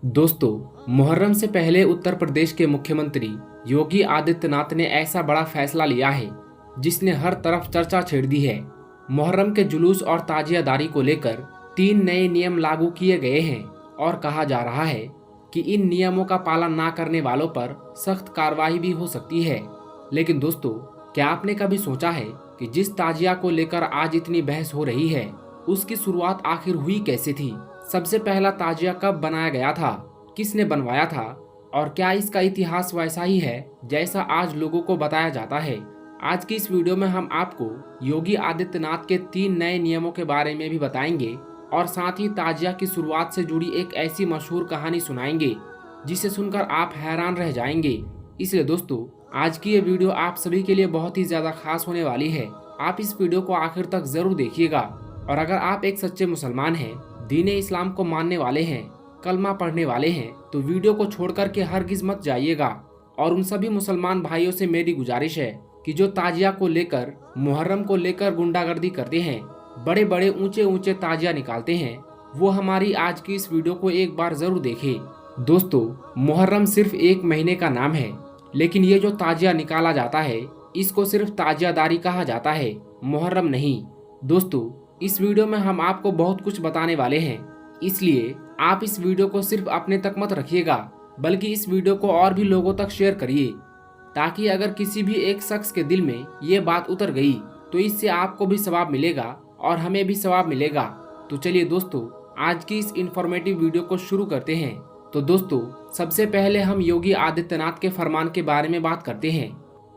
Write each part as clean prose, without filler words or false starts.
दोस्तों, मुहर्रम से पहले उत्तर प्रदेश के मुख्यमंत्री योगी आदित्यनाथ ने ऐसा बड़ा फैसला लिया है जिसने हर तरफ चर्चा छेड़ दी है। मुहर्रम के जुलूस और ताजियादारी को लेकर 3 नए नियम लागू किए गए हैं और कहा जा रहा है कि इन नियमों का पालन ना करने वालों पर सख्त कार्रवाई भी हो सकती है। लेकिन दोस्तों, क्या आपने कभी सोचा है कि जिस ताजिया को लेकर आज इतनी बहस हो रही है उसकी शुरुआत आखिर हुई कैसे थी? सबसे पहला ताजिया कब बनाया गया था, किसने बनवाया था और क्या इसका इतिहास वैसा ही है जैसा आज लोगों को बताया जाता है? आज की इस वीडियो में हम आपको योगी आदित्यनाथ के 3 नए नियमों के बारे में भी बताएंगे और साथ ही ताजिया की शुरुआत से जुड़ी एक ऐसी मशहूर कहानी सुनाएंगे जिसे सुनकर आप हैरान रह जाएंगे। इसलिए दोस्तों, आज की ये वीडियो आप सभी के लिए बहुत ही ज्यादा खास होने वाली है। आप इस वीडियो को आखिर तक जरूर देखिएगा और अगर आप एक सच्चे मुसलमान हैं, दीन-ए इस्लाम को मानने वाले हैं, कलमा पढ़ने वाले हैं, तो वीडियो को छोड़कर के हरगिज मत जाइएगा। और उन सभी मुसलमान भाइयों से मेरी गुजारिश है कि जो ताजिया को लेकर, मुहर्रम को लेकर गुंडागर्दी करते हैं, बड़े बड़े ऊंचे ऊंचे ताजिया निकालते हैं, वो हमारी आज की इस वीडियो को एक बार जरूर देखें। दोस्तों, मुहर्रम सिर्फ एक महीने का नाम है, लेकिन ये जो ताजिया निकाला जाता है इसको सिर्फ ताजियादारी कहा जाता है, मुहर्रम नहीं। दोस्तों, इस वीडियो में हम आपको बहुत कुछ बताने वाले हैं, इसलिए आप इस वीडियो को सिर्फ अपने तक मत रखिएगा, बल्कि इस वीडियो को और भी लोगों तक शेयर करिए, ताकि अगर किसी भी एक शख्स के दिल में ये बात उतर गई तो इससे आपको भी सवाब मिलेगा और हमें भी सवाब मिलेगा। तो चलिए दोस्तों, आज की इस इंफॉर्मेटिव वीडियो को शुरू करते हैं। तो दोस्तों, सबसे पहले हम योगी आदित्यनाथ के फरमान के बारे में बात करते हैं।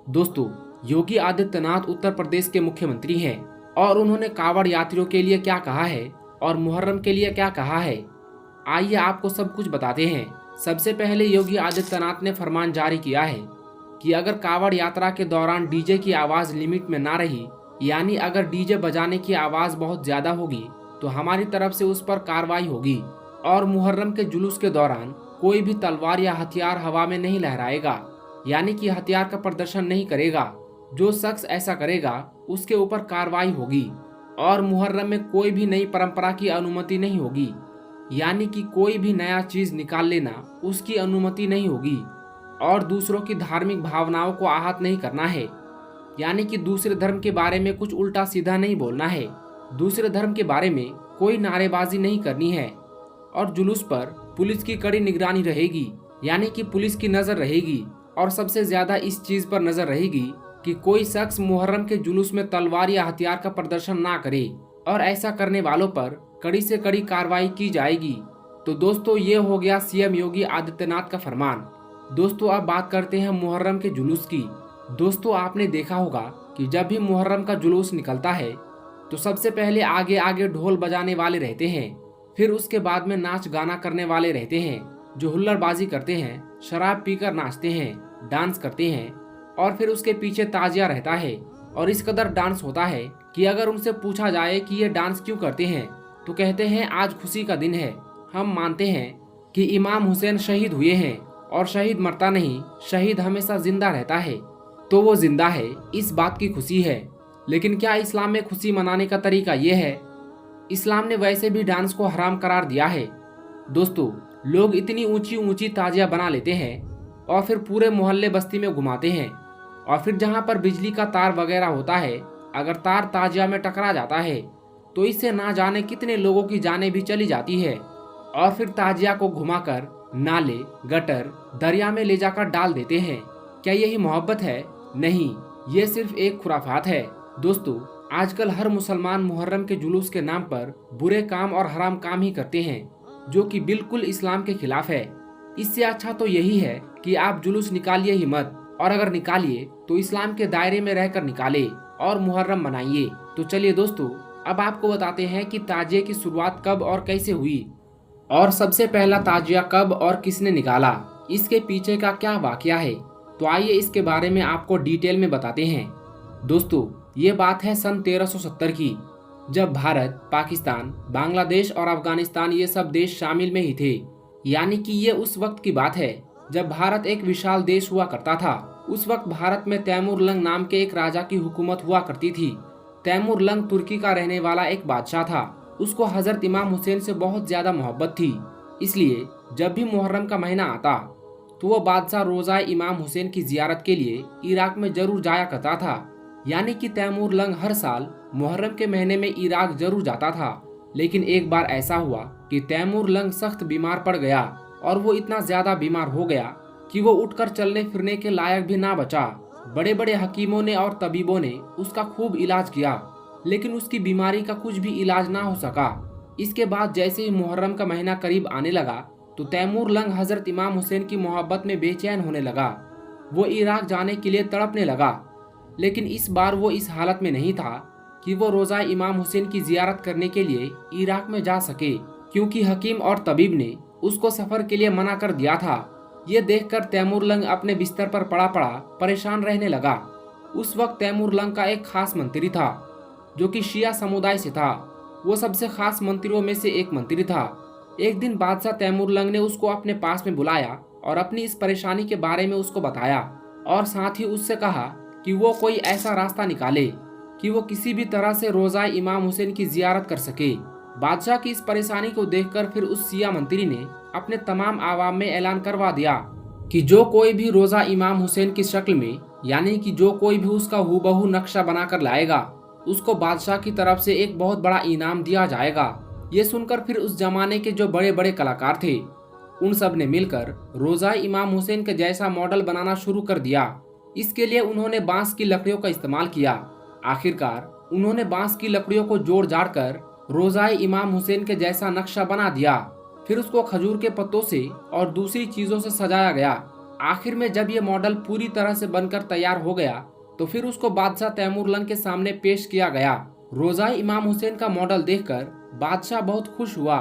दोस्तों, योगी आदित्यनाथ उत्तर प्रदेश के मुख्यमंत्री हैं और उन्होंने कांवड़ यात्रियों के लिए क्या कहा है और मुहर्रम के लिए क्या कहा है, आइए आपको सब कुछ बताते हैं। सबसे पहले योगी आदित्यनाथ ने फरमान जारी किया है कि अगर कांवड़ यात्रा के दौरान डीजे की आवाज़ लिमिट में ना रही, यानी अगर डीजे बजाने की आवाज़ बहुत ज़्यादा होगी तो हमारी तरफ से उस पर कार्रवाई होगी। और मुहर्रम के जुलूस के दौरान कोई भी तलवार या हथियार हवा में नहीं लहराएगा, यानी कि हथियार का प्रदर्शन नहीं करेगा। जो शख्स ऐसा करेगा उसके ऊपर कार्रवाई होगी। और मुहर्रम में कोई भी नई परंपरा की अनुमति नहीं होगी, यानी कि कोई भी नया चीज निकाल लेना उसकी अनुमति नहीं होगी। और दूसरों की धार्मिक भावनाओं को आहत नहीं करना है, यानी कि दूसरे धर्म के बारे में कुछ उल्टा सीधा नहीं बोलना है, दूसरे धर्म के बारे में कोई नारेबाजी नहीं करनी है। और जुलूस पर पुलिस की कड़ी निगरानी रहेगी, यानी कि पुलिस की नजर रहेगी और सबसे ज्यादा इस चीज पर नजर रहेगी कि कोई शख्स मुहर्रम के जुलूस में तलवार या हथियार का प्रदर्शन ना करे और ऐसा करने वालों पर कड़ी से कड़ी कार्रवाई की जाएगी। तो दोस्तों, ये हो गया सीएम योगी आदित्यनाथ का फरमान। दोस्तों, अब बात करते हैं मुहर्रम के जुलूस की। दोस्तों, आपने देखा होगा कि जब भी मुहर्रम का जुलूस निकलता है तो सबसे पहले आगे आगे ढोल बजाने वाले रहते हैं, फिर उसके बाद में नाच गाना करने वाले रहते हैं जो हुल्लड़बाजी करते हैं, शराब पीकर नाचते हैं, डांस करते हैं, और फिर उसके पीछे ताजिया रहता है। और इस कदर डांस होता है कि अगर उनसे पूछा जाए कि ये डांस क्यों करते हैं तो कहते हैं आज खुशी का दिन है, हम मानते हैं कि इमाम हुसैन शहीद हुए हैं और शहीद मरता नहीं, शहीद हमेशा जिंदा रहता है, तो वो जिंदा है, इस बात की खुशी है। लेकिन क्या इस्लाम में खुशी मनाने का तरीका ये है? इस्लाम ने वैसे भी डांस को हराम करार दिया है। दोस्तों, लोग इतनी ऊंची ऊंची ताजिया बना लेते हैं और फिर पूरे मोहल्ले बस्ती में घुमाते हैं, और फिर जहां पर बिजली का तार वगैरह होता है, अगर तार ताजिया में टकरा जाता है तो इससे ना जाने कितने लोगों की जानें भी चली जाती है। और फिर ताजिया को घुमाकर नाले, गटर, दरिया में ले जाकर डाल देते हैं। क्या यही मोहब्बत है? नहीं, ये सिर्फ एक खुराफात है। दोस्तों, आजकल हर मुसलमान मुहर्रम के जुलूस के नाम पर बुरे काम और हराम काम ही करते हैं, जो कि बिल्कुल इस्लाम के खिलाफ है। इससे अच्छा तो यही है कि आप जुलूस निकालिए ही मत, और अगर निकालिए तो इस्लाम के दायरे में रहकर निकाले और मुहर्रम मनाइए। तो चलिए दोस्तों, अब आपको बताते हैं कि ताजिए की शुरुआत कब और कैसे हुई, और सबसे पहला ताजिया कब और किसने निकाला, इसके पीछे का क्या वाकया है। तो आइए इसके बारे में आपको डिटेल में बताते हैं। दोस्तों, ये बात है सन 1370 की, जब भारत, पाकिस्तान, बांग्लादेश और अफगानिस्तान ये सब देश शामिल में ही थे। यानी कि ये उस वक्त की बात है जब भारत एक विशाल देश हुआ करता था। उस वक्त भारत में तैमूर लंग नाम के एक राजा की हुकूमत हुआ करती थी। तैमूर लंग तुर्की का रहने वाला एक बादशाह था। उसको हजरत इमाम हुसैन से बहुत ज्यादा मोहब्बत थी, इसलिए जब भी मुहर्रम का महीना आता तो वो बादशाह रोज़ा इमाम हुसैन की जियारत के लिए इराक में जरूर जाया करता था। यानी कि तैमूर लंग हर साल मुहर्रम के महीने में इराक जरूर जाता था। लेकिन एक बार ऐसा हुआ कि तैमूर लंग सख्त बीमार पड़ गया और वो इतना ज्यादा बीमार हो गया कि वो उठकर चलने फिरने के लायक भी ना बचा। बड़े बड़े हकीमों ने और तबीबों ने उसका खूब इलाज किया, लेकिन उसकी बीमारी का कुछ भी इलाज ना हो सका। इसके बाद जैसे ही मुहर्रम का महीना करीब आने लगा तो तैमूर लंग हजरत इमाम हुसैन की मोहब्बत में बेचैन होने लगा। वो इराक जाने के लिए तड़पने लगा, लेकिन इस बार वो इस हालत में नहीं था कि वो रोज़ा इमाम हुसैन की जियारत करने के लिए इराक में जा सके, क्योंकि हकीम और तबीब ने उसको सफर के लिए मना कर दिया था। ये देखकर तैमूर लंग अपने बिस्तर पर पड़ा पड़ा परेशान रहने लगा। उस वक्त तैमूर लंग का एक खास मंत्री था जो कि शिया समुदाय से था। वो सबसे खास मंत्रियों में से एक मंत्री था। एक दिन बादशाह तैमूर लंग ने उसको अपने पास में बुलाया और अपनी इस परेशानी के बारे में उसको बताया और साथ ही उससे कहा कि वो कोई ऐसा रास्ता निकाले कि वो किसी भी तरह से रोज़ा इमाम हुसैन की जियारत कर सके। बादशाह की इस परेशानी को देखकर फिर उस शिया मंत्री ने अपने तमाम आवाम में ऐलान करवा दिया कि जो कोई भी रोज़ा इमाम हुसैन की शक्ल में, यानी कि जो कोई भी उसका हूबहू नक्शा बनाकर लाएगा, उसको बादशाह की तरफ से एक बहुत बड़ा इनाम दिया जाएगा। ये सुनकर फिर उस जमाने के जो बड़े बड़े कलाकार थे उन सब ने मिलकर रोज़ा इमाम हुसैन के जैसा मॉडल बनाना शुरू कर दिया। इसके लिए उन्होंने बांस की लकड़ियों का इस्तेमाल किया। आखिरकार उन्होंने बांस की लकड़ियों को जोड़ जाड़ कर रोज़ा इमाम हुसैन के जैसा नक्शा बना दिया। फिर उसको खजूर के पत्तों से और दूसरी चीजों से सजाया गया। आखिर में जब ये मॉडल पूरी तरह से बनकर तैयार हो गया तो फिर उसको बादशाह तैमूर लंग के सामने पेश किया गया। रोज़ा इमाम हुसैन का मॉडल देखकर बादशाह बहुत खुश हुआ,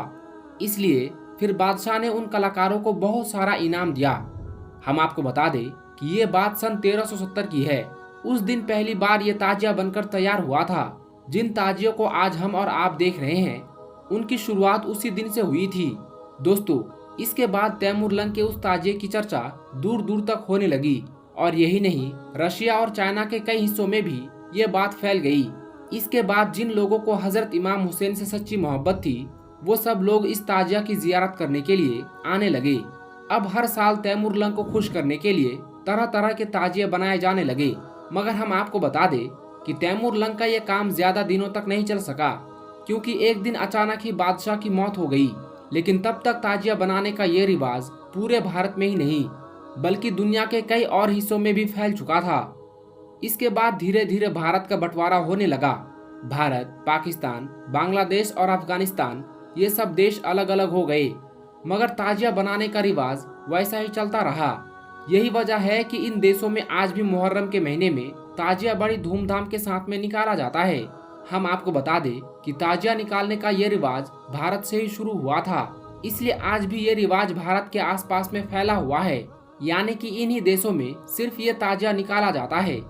इसलिए फिर बादशाह ने उन कलाकारों को बहुत सारा इनाम दिया। हम आपको बता दें कि ये बात सन 1370 की है। उस दिन पहली बार ये ताजिया बनकर तैयार हुआ था। जिन ताजियों को आज हम और आप देख रहे हैं उनकी शुरुआत उसी दिन से हुई थी। दोस्तों, इसके बाद तैमूर लंग के उस ताजिए की चर्चा दूर दूर तक होने लगी और यही नहीं, रशिया और चाइना के कई हिस्सों में भी ये बात फैल गई। इसके बाद जिन लोगों को हजरत इमाम हुसैन से सच्ची मोहब्बत थी वो सब लोग इस ताजिया की जियारत करने के लिए आने लगे। अब हर साल तैमूर लंग को खुश करने के लिए तरह तरह के ताजिए बनाए जाने लगे। मगर हम आपको बता दें कि तैमूर लंग का ये काम ज्यादा दिनों तक नहीं चल सका, क्योंकि एक दिन अचानक ही बादशाह की मौत हो गई। लेकिन तब तक ताजिया बनाने का ये रिवाज पूरे भारत में ही नहीं बल्कि दुनिया के कई और हिस्सों में भी फैल चुका था। इसके बाद धीरे धीरे भारत का बंटवारा होने लगा। भारत, पाकिस्तान, बांग्लादेश और अफगानिस्तान ये सब देश अलग अलग हो गए, मगर ताजिया बनाने का रिवाज वैसा ही चलता रहा। यही वजह है कि इन देशों में आज भी मुहर्रम के महीने में ताजिया बड़ी धूमधाम के साथ में निकाला जाता है। हम आपको बता दें कि ताजिया निकालने का ये रिवाज भारत से ही शुरू हुआ था, इसलिए आज भी ये रिवाज भारत के आसपास में फैला हुआ है। यानी कि इन्हीं देशों में सिर्फ ये ताजिया निकाला जाता है।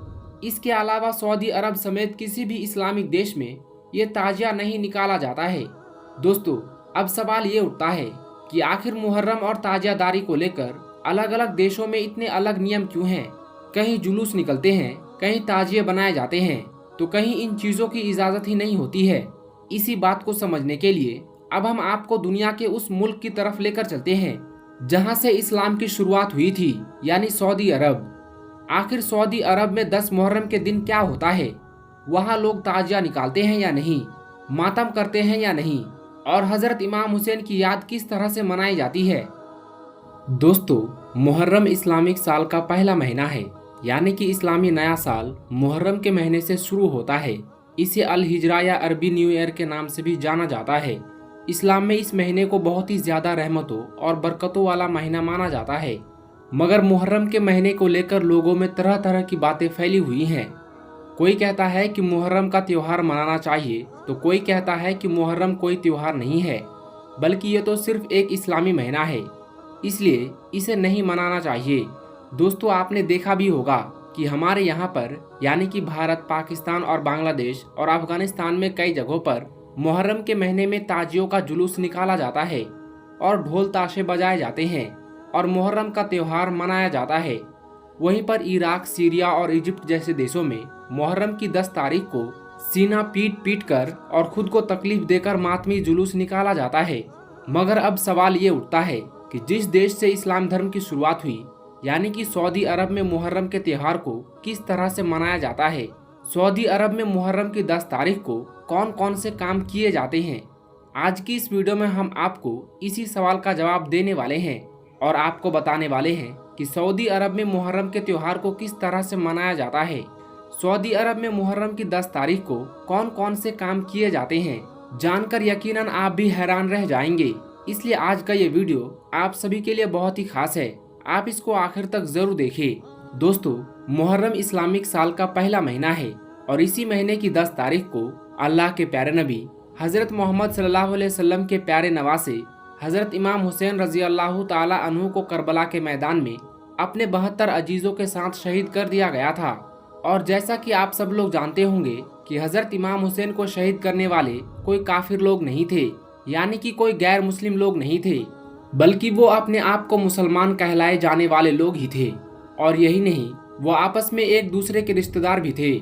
इसके अलावा सऊदी अरब समेत किसी भी इस्लामिक देश में ये ताजिया नहीं निकाला जाता है। दोस्तों, अब सवाल ये उठता है कि आखिर मुहर्रम और ताजियादारी को लेकर अलग अलग देशों में इतने अलग नियम क्यों हैं? कहीं जुलूस निकलते हैं, कहीं ताजिए बनाए जाते हैं, तो कहीं इन चीजों की इजाजत ही नहीं होती है। इसी बात को समझने के लिए अब हम आपको दुनिया के उस मुल्क की तरफ लेकर चलते हैं जहां से इस्लाम की शुरुआत हुई थी, यानी सऊदी अरब। आखिर सऊदी अरब में 10 मुहर्रम के दिन क्या होता है? वहां लोग ताजिया निकालते हैं या नहीं, मातम करते हैं या नहीं, और हजरत इमाम हुसैन की याद किस तरह से मनाई जाती है? दोस्तों, मुहर्रम इस्लामिक साल का पहला महीना है, यानी कि इस्लामी नया साल मुहर्रम के महीने से शुरू होता है। इसे अल हिजरा या अरबी न्यू ईयर के नाम से भी जाना जाता है। इस्लाम में इस महीने को बहुत ही ज्यादा रहमतों और बरकतों वाला महीना माना जाता है। मगर मुहर्रम के महीने को लेकर लोगों में तरह तरह की बातें फैली हुई हैं। कोई कहता है कि मुहर्रम का त्योहार मनाना चाहिए, तो कोई कहता है कि मुहर्रम कोई त्योहार नहीं है बल्कि ये तो सिर्फ एक इस्लामी महीना है, इसलिए इसे नहीं मनाना चाहिए। दोस्तों, आपने देखा भी होगा कि हमारे यहाँ पर यानी कि भारत, पाकिस्तान और बांग्लादेश और अफगानिस्तान में कई जगहों पर मुहर्रम के महीने में ताजियों का जुलूस निकाला जाता है और ढोल ताशे बजाए जाते हैं और मुहर्रम का त्योहार मनाया जाता है। वहीं पर इराक, सीरिया और इजिप्ट जैसे देशों में मुहर्रम की 10 तारीख को सीना पीट पीट कर और खुद को तकलीफ देकर मातमी जुलूस निकाला जाता है। मगर अब सवाल ये उठता है कि जिस देश से इस्लाम धर्म की शुरुआत हुई, यानी कि सऊदी अरब में मुहर्रम के त्योहार को किस तरह से मनाया जाता है। सऊदी अरब में मुहर्रम की 10 तारीख को कौन कौन से काम किए जाते हैं। आज की इस वीडियो में हम आपको इसी सवाल का जवाब देने वाले हैं और आपको बताने वाले हैं कि सऊदी अरब में मुहर्रम के त्योहार को किस तरह से मनाया जाता है। सऊदी अरब में मुहर्रम की 10 तारीख को कौन कौन से काम किए जाते हैं, जानकर यकीनन आप भी हैरान रह जाएंगे। इसलिए आज का ये वीडियो आप सभी के लिए बहुत ही खास है, आप इसको आखिर तक जरूर देखें। दोस्तों, मुहर्रम इस्लामिक साल का पहला महीना है और इसी महीने की 10 तारीख को अल्लाह के प्यारे नबी हजरत मोहम्मद सल्लल्लाहु अलैहि वसल्लम के प्यारे नवासे हजरत इमाम हुसैन रजी अल्लाह ताला अन्हु को करबला के मैदान में अपने 72 अजीजों के साथ शहीद कर दिया गया था। और जैसा कि आप सब लोग जानते होंगे कि हजरत इमाम हुसैन को शहीद करने वाले कोई काफिर लोग नहीं थे, यानी कि कोई गैर मुस्लिम लोग नहीं थे, बल्कि वो अपने आप को मुसलमान कहलाए जाने वाले लोग ही थे। और यही नहीं, वो आपस में एक दूसरे के रिश्तेदार भी थे।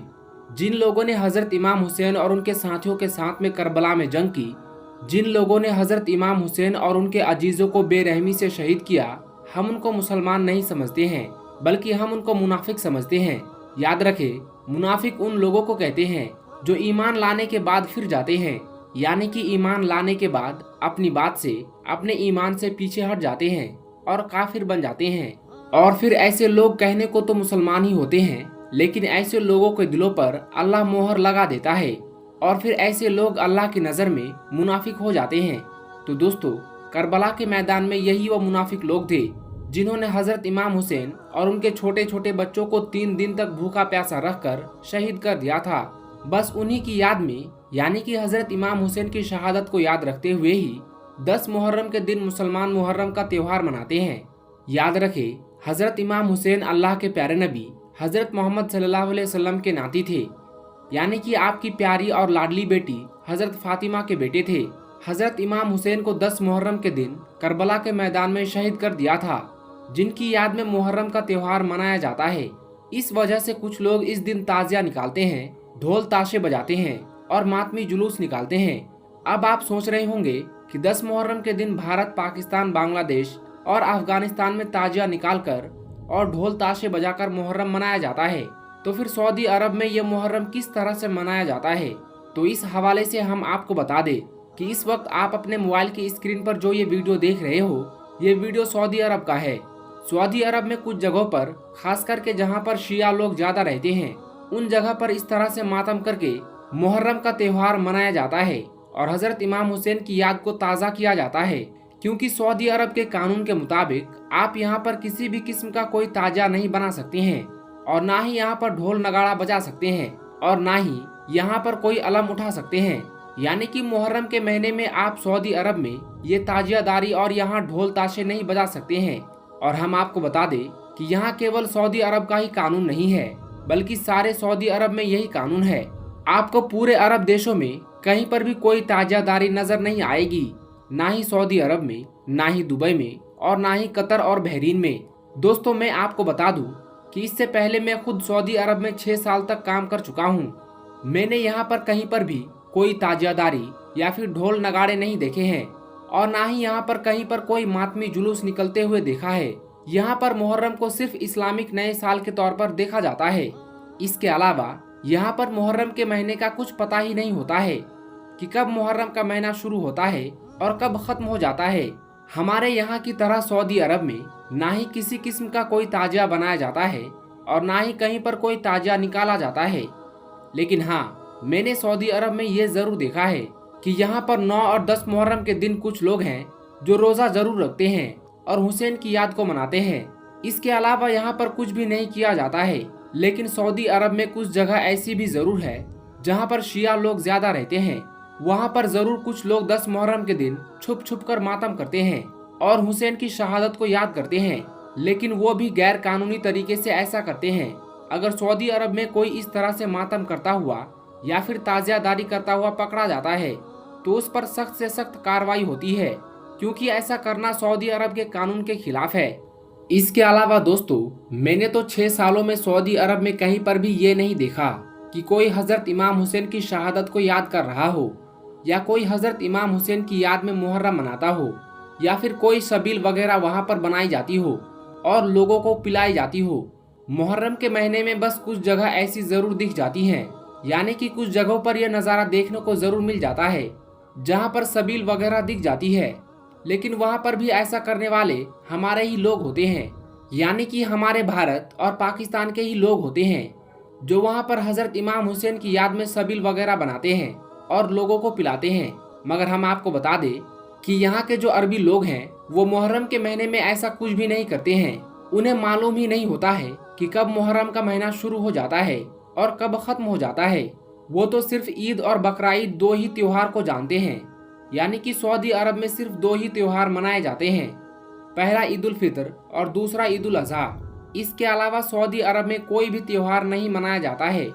जिन लोगों ने हजरत इमाम हुसैन और उनके साथियों के साथ में करबला में जंग की, जिन लोगों ने हजरत इमाम हुसैन और उनके अजीजों को बेरहमी से शहीद किया, हम उनको मुसलमान नहीं समझते हैं, बल्कि हम उनको मुनाफिक समझते हैं। याद रखें, मुनाफिक उन लोगों को कहते हैं जो ईमान लाने के बाद फिर जाते हैं, यानी कि ईमान लाने के बाद अपनी बात से, अपने ईमान से पीछे हट जाते हैं और काफिर बन जाते हैं। और फिर ऐसे लोग कहने को तो मुसलमान ही होते हैं, लेकिन ऐसे लोगों के दिलों पर अल्लाह मोहर लगा देता है और फिर ऐसे लोग अल्लाह की नज़र में मुनाफिक हो जाते हैं। तो दोस्तों, करबला के मैदान में यही वो मुनाफिक लोग थे जिन्होंने हजरत इमाम हुसैन और उनके छोटे छोटे बच्चों को 3 दिन तक भूखा प्यासा रखकर शहीद कर दिया था। बस उन्हीं की याद में, यानी कि हजरत इमाम हुसैन की शहादत को याद रखते हुए ही 10 मुहर्रम के दिन मुसलमान मुहर्रम का त्योहार मनाते हैं। याद रखें, हजरत इमाम हुसैन अल्लाह के प्यारे नबी हजरत मोहम्मद सल्लल्लाहु अलैहि वसल्लम के नाती थे, यानी कि आपकी प्यारी और लाडली बेटी हजरत फातिमा के बेटे थे। हजरत इमाम हुसैन को 10 मुहर्रम के दिन करबला के मैदान में शहीद कर दिया था, जिनकी याद में मुहर्रम का त्योहार मनाया जाता है। इस वजह से कुछ लोग इस दिन ताजिया निकालते हैं, ढोल ताशे बजाते हैं और मातमी जुलूस निकालते हैं। अब आप सोच रहे होंगे कि 10 मुहर्रम के दिन भारत, पाकिस्तान, बांग्लादेश और अफगानिस्तान में ताजिया निकालकर और ढोल ताशे बजाकर मुहर्रम मनाया जाता है, तो फिर सऊदी अरब में ये मुहर्रम किस तरह से मनाया जाता है। तो इस हवाले से हम आपको बता दें कि इस वक्त आप अपने मोबाइल की स्क्रीन पर जो ये वीडियो देख रहे हो, ये वीडियो सऊदी अरब का है। सऊदी अरब में कुछ जगहों पर, खास करके जहाँ पर शिया लोग ज्यादा रहते हैं, उन जगह पर इस तरह से मातम करके मुहर्रम का त्योहार मनाया जाता है और हजरत इमाम हुसैन की याद को ताज़ा किया जाता है। क्योंकि सऊदी अरब के कानून के मुताबिक आप यहाँ पर किसी भी किस्म का कोई ताजिया नहीं बना सकते हैं और ना ही यहाँ पर ढोल नगाड़ा बजा सकते हैं और ना ही यहाँ पर कोई अलम उठा सकते हैं। यानी कि मुहर्रम के महीने में आप सऊदी अरब में ये ताजियादारी और यहाँ ढोल ताशे नहीं बजा सकते हैं। और हम आपको बता दें कि यहाँ केवल सऊदी अरब का ही कानून नहीं है, बल्कि सारे सऊदी अरब में यही कानून है। आपको पूरे अरब देशों में कहीं पर भी कोई ताजियादारी नजर नहीं आएगी, ना ही सऊदी अरब में, ना ही दुबई में और ना ही कतर और बहरीन में। दोस्तों, मैं आपको बता दूं कि इससे पहले मैं खुद सऊदी अरब में 6 साल तक काम कर चुका हूं। मैंने यहाँ पर कहीं पर भी कोई ताजियादारी या फिर ढोल नगाड़े नहीं देखे हैं और ना ही यहाँ पर कहीं पर कोई मातमी जुलूस निकलते हुए देखा है। यहाँ पर मुहर्रम को सिर्फ इस्लामिक नए साल के तौर पर देखा जाता है। इसके अलावा यहाँ पर मुहर्रम के महीने का कुछ पता ही नहीं होता है कि कब मुहर्रम का महीना शुरू होता है और कब खत्म हो जाता है। हमारे यहाँ की तरह सऊदी अरब में ना ही किसी किस्म का कोई ताजिया बनाया जाता है और ना ही कहीं पर कोई ताजिया निकाला जाता है। लेकिन हाँ, मैंने सऊदी अरब में ये जरूर देखा है कि यहाँ पर 9 और 10 मुहर्रम के दिन कुछ लोग हैं जो रोजा जरूर रखते हैं और हुसैन की याद को मनाते हैं। इसके अलावा यहाँ पर कुछ भी नहीं किया जाता है। लेकिन सऊदी अरब में कुछ जगह ऐसी भी जरूर है जहाँ पर शिया लोग ज्यादा रहते हैं। वहाँ पर जरूर कुछ लोग 10 मुहर्रम के दिन छुप छुप कर मातम करते हैं और हुसैन की शहादत को याद करते हैं, लेकिन वो भी गैर कानूनी तरीके से ऐसा करते हैं। अगर सऊदी अरब में कोई इस तरह से मातम करता हुआ या फिर ताजियादारी करता हुआ पकड़ा जाता है तो उस पर सख्त से सख्त कार्रवाई होती है, क्योंकि ऐसा करना सऊदी अरब के कानून के खिलाफ है। इसके अलावा दोस्तों, मैंने तो 6 सालों में सऊदी अरब में कहीं पर भी ये नहीं देखा कि कोई हजरत इमाम हुसैन की शहादत को याद कर रहा हो। या कोई हजरत इमाम हुसैन की याद में मुहर्रम मनाता हो, या फिर कोई सबील वगैरह वहाँ पर बनाई जाती हो और लोगों को पिलाई जाती हो। मुहर्रम के महीने में बस कुछ जगह ऐसी जरूर दिख जाती हैं, यानी कि कुछ जगहों पर यह नज़ारा देखने को जरूर मिल जाता है जहाँ पर सबील वगैरह दिख जाती है, लेकिन वहाँ पर भी ऐसा करने वाले हमारे ही लोग होते हैं, यानी कि हमारे भारत और पाकिस्तान के ही लोग होते हैं जो वहाँ पर हजरत इमाम हुसैन की याद में सबील वगैरह बनाते हैं और लोगों को पिलाते हैं। मगर हम आपको बता दें कि यहाँ के जो अरबी लोग हैं वो मुहर्रम के महीने में ऐसा कुछ भी नहीं करते हैं। उन्हें मालूम ही नहीं होता है कि कब मुहर्रम का महीना शुरू हो जाता है और कब खत्म हो जाता है। वो तो सिर्फ ईद और बकरा ईद 2 ही त्योहार को जानते हैं, यानी कि सऊदी अरब में सिर्फ 2 ही त्योहार मनाए जाते हैं, पहला ईद उल फितर और दूसरा ईद उल अजहा। इसके अलावा सऊदी अरब में कोई भी त्योहार नहीं मनाया जाता है,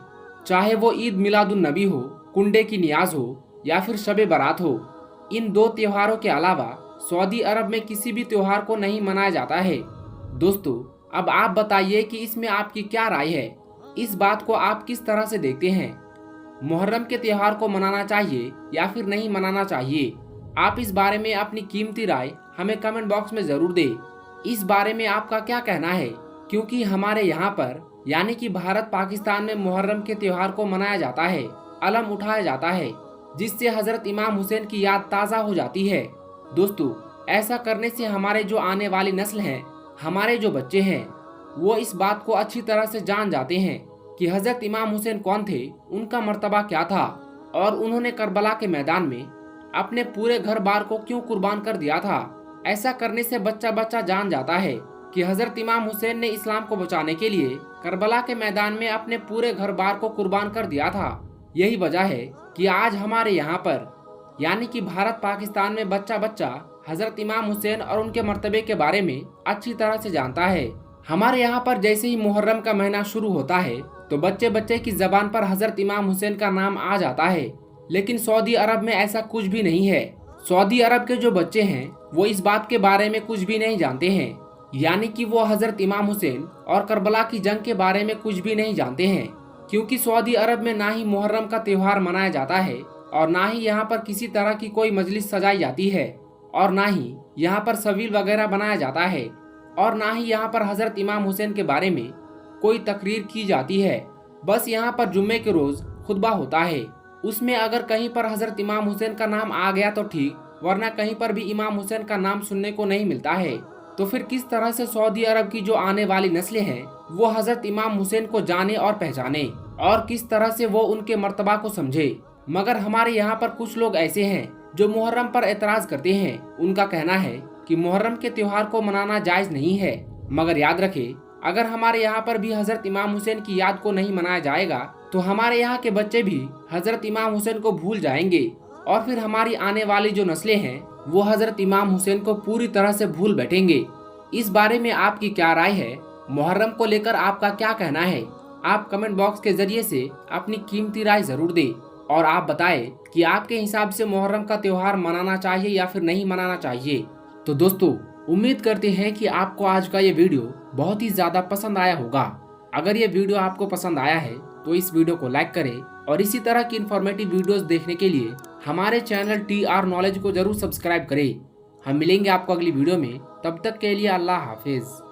चाहे वो ईद मिलादुन नबी हो, कुंडे की नियाज हो या फिर शबे बारात हो। इन 2 त्योहारों के अलावा सऊदी अरब में किसी भी त्योहार को नहीं मनाया जाता है। दोस्तों, अब आप बताइए कि इसमें आपकी क्या राय है, इस बात को आप किस तरह से देखते हैं? मुहर्रम के त्योहार को मनाना चाहिए या फिर नहीं मनाना चाहिए? आप इस बारे में अपनी कीमती राय हमें कमेंट बॉक्स में जरूर दें। इस बारे में आपका क्या कहना है? क्योंकि हमारे यहाँ पर यानी कि भारत पाकिस्तान में मुहर्रम के त्योहार को मनाया जाता है, अलम उठाया जाता है, जिससे हजरत इमाम हुसैन की याद ताज़ा हो जाती है। दोस्तों, ऐसा करने से हमारे जो आने वाली नस्ल हैं, हमारे जो बच्चे हैं, वो इस बात को अच्छी तरह से जान जाते हैं कि हजरत इमाम हुसैन कौन थे, उनका मर्तबा क्या था और उन्होंने करबला के मैदान में अपने पूरे घर बार को क्यों कुर्बान कर दिया था। ऐसा करने से बच्चा बच्चा जान जाता है कि हजरत इमाम हुसैन ने इस्लाम को बचाने के लिए करबला के मैदान में अपने पूरे घर बार को कुर्बान कर दिया था। यही वजह है कि आज हमारे यहाँ पर यानी कि भारत पाकिस्तान में बच्चा बच्चा हजरत इमाम हुसैन और उनके मर्तबे के बारे में अच्छी तरह से जानता है। हमारे यहाँ पर जैसे ही मुहर्रम का महीना शुरू होता है तो बच्चे बच्चे की जबान पर हजरत इमाम हुसैन का नाम आ जाता है, लेकिन सऊदी अरब में ऐसा कुछ भी नहीं है। सऊदी अरब के जो बच्चे हैं वो इस बात के बारे में कुछ भी नहीं जानते हैं, यानी कि वो हजरत इमाम हुसैन और करबला की जंग के बारे में कुछ भी नहीं जानते हैं, क्योंकि सऊदी अरब में ना ही मुहर्रम का त्योहार मनाया जाता है और ना ही यहाँ पर किसी तरह की कोई मजलिस सजाई जाती है और ना ही यहाँ पर सबील वगैरह बनाया जाता है और ना ही यहाँ पर हजरत इमाम हुसैन के बारे में कोई तकरीर की जाती है। बस यहाँ पर जुम्मे के रोज खुतबा होता है, उसमें अगर कहीं पर हजरत इमाम हुसैन का नाम आ गया तो ठीक, वरना कहीं पर भी इमाम हुसैन का नाम सुनने को नहीं मिलता है। तो फिर किस तरह से सऊदी अरब की जो आने वाली नस्लें हैं वो हजरत इमाम हुसैन को जाने और पहचाने और किस तरह से वो उनके मर्तबा को समझे। मगर हमारे यहाँ पर कुछ लोग ऐसे हैं जो मुहर्रम पर एतराज करते हैं। उनका कहना है कि मुहर्रम के त्योहार को मनाना जायज नहीं है। मगर याद रखें, अगर हमारे यहाँ पर भी हजरत इमाम हुसैन की याद को नहीं मनाया जाएगा तो हमारे यहाँ के बच्चे भी हजरत इमाम हुसैन को भूल जाएंगे और फिर हमारी आने वाली जो नस्लें हैं वो हजरत इमाम हुसैन को पूरी तरह से भूल बैठेंगे। इस बारे में आपकी क्या राय है? मुहर्रम को लेकर आपका क्या कहना है? आप कमेंट बॉक्स के जरिए से अपनी कीमती राय जरूर दें और आप बताएं कि आपके हिसाब से मुहर्रम का त्योहार मनाना चाहिए या फिर नहीं मनाना चाहिए। तो दोस्तों, उम्मीद करते हैं कि आपको आज का ये वीडियो बहुत ही ज़्यादा पसंद आया होगा। अगर ये वीडियो आपको पसंद आया है तो इस वीडियो को लाइक करें और इसी तरह की इन्फॉर्मेटिव वीडियोस देखने के लिए हमारे चैनल TR नॉलेज को जरूर सब्सक्राइब करें। हम मिलेंगे आपको अगली वीडियो में, तब तक के लिए अल्लाह हाफिज़।